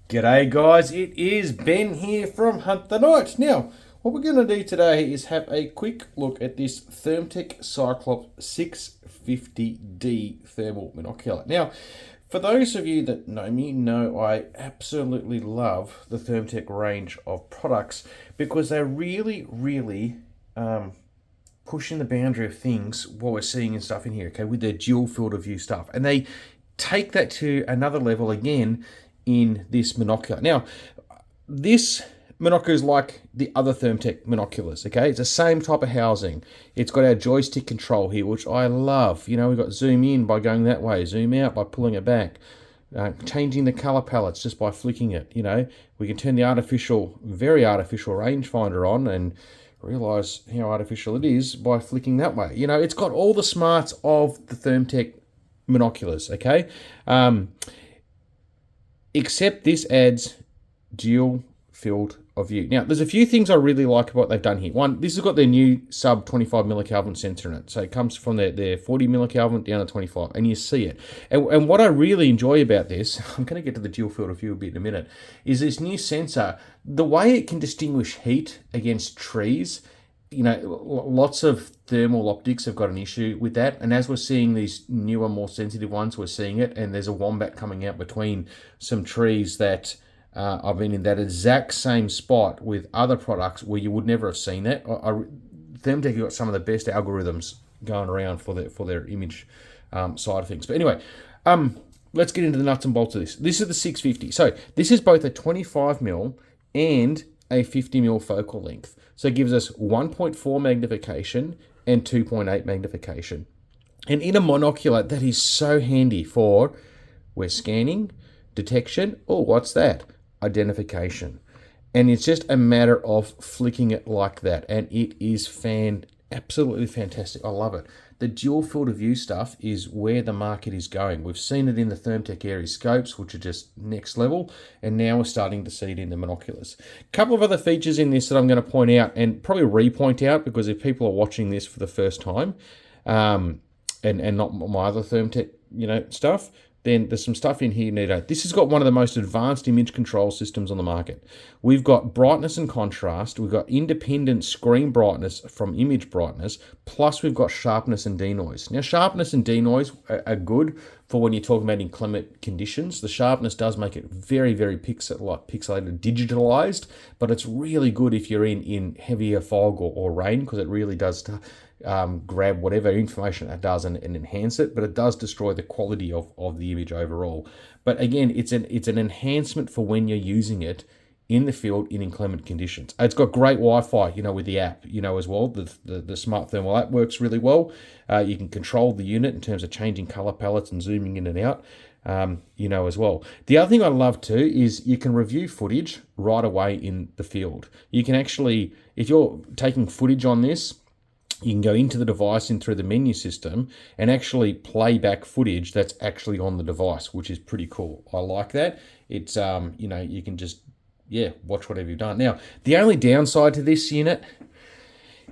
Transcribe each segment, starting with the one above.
G'day guys, it is Ben here from Hunt the Night. Now, what we're going to do today is have a quick look at this ThermTec Cyclops 650D Thermal Monocular. Now, for those of you that know me, know I absolutely love the ThermTec range of products because they're really pushing the boundary of things, what we're seeing and stuff in here, okay, with their dual field of view stuff. And they take that to another level again in this monocular. Now, this monocular is like the other ThermTec monoculars, okay? It's the same type of housing. It's got our joystick control here, which I love. You know, we've got zoom in by going that way, zoom out by pulling it back, changing the color palettes just by flicking it. You know, we can turn the very artificial rangefinder on and realize how artificial it is by flicking that way. You know, it's got all the smarts of the ThermTec monoculars, okay? Except this adds dual field of view. Now, there's a few things I really like about what they've done here. One, this has got their new sub 25 millikelvin sensor in it. So it comes from their 40 millikelvin down to 25, and you see it. And what I really enjoy about this, I'm going to get to the dual field of view a bit in a minute, is this new sensor, the way it can distinguish heat against trees. You know, lots of thermal optics have got an issue with that. And as we're seeing these newer, more sensitive ones, we're seeing it. And there's a wombat coming out between some trees that I've been in that exact same spot with other products where you would never have seen that. ThermTec have got some of the best algorithms going around for their image side of things. But anyway, let's get into the nuts and bolts of this. This is the 650. So this is both a 25mm and a 50mm focal length. So it gives us 1.4 magnification and 2.8 magnification. And in a monocular, that is so handy for we're scanning, detection, oh, what's that? Identification. And it's just a matter of flicking it like that. And it is absolutely fantastic. I love it. The dual field of view stuff is where the market is going. We've seen it in the ThermTec Aries scopes, which are just next level, and now we're starting to see it in the monoculars. A couple of other features in this that I'm going to point out, and probably re-point out, because if people are watching this for the first time, and not my other ThermTec, stuff, then there's some stuff in here you need to know. This has got one of the most advanced image control systems on the market. We've got brightness and contrast. We've got independent screen brightness from image brightness. Plus, we've got sharpness and denoise. Now, sharpness and denoise are good for when you're talking about inclement conditions. The sharpness does make it very pixelated, digitalized, but it's really good if you're in heavier fog or rain, because it really does grab whatever information it does and enhance it, but it does destroy the quality of the image overall. But again, it's an enhancement for when you're using it in the field in inclement conditions. It's got great Wi-Fi, with the app, as well. The smart thermal app works really well. You can control the unit in terms of changing color palettes and zooming in and out, as well. The other thing I love too is you can review footage right away in the field. You can actually, if you're taking footage on this, you can go into the device and through the menu system and actually play back footage that's actually on the device, which is pretty cool. I like that. It's, you can just, watch whatever you've done. Now, the only downside to this unit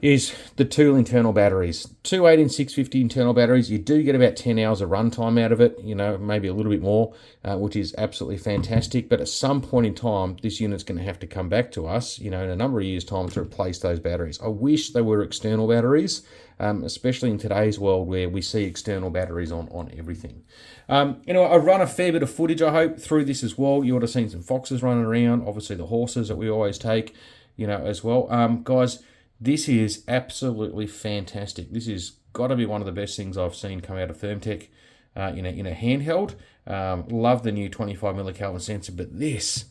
is the two internal batteries. Two 18650 internal batteries. You do get about 10 hours of runtime out of it, maybe a little bit more, which is absolutely fantastic. But at some point in time, this unit's going to have to come back to us, in a number of years' time, to replace those batteries. I wish they were external batteries, especially in today's world where we see external batteries on everything. I've run a fair bit of footage, I hope, through this as well. You would have seen some foxes running around, obviously the horses that we always take, as well. Guys, this is absolutely fantastic. This has got to be one of the best things I've seen come out of ThermTec in a handheld. Love the new 25 millikelvin sensor, but this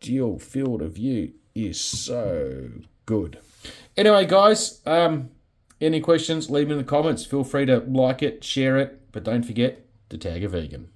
dual field of view is so good. Anyway, guys, any questions, leave them in the comments. Feel free to like it, share it, but don't forget to tag a vegan.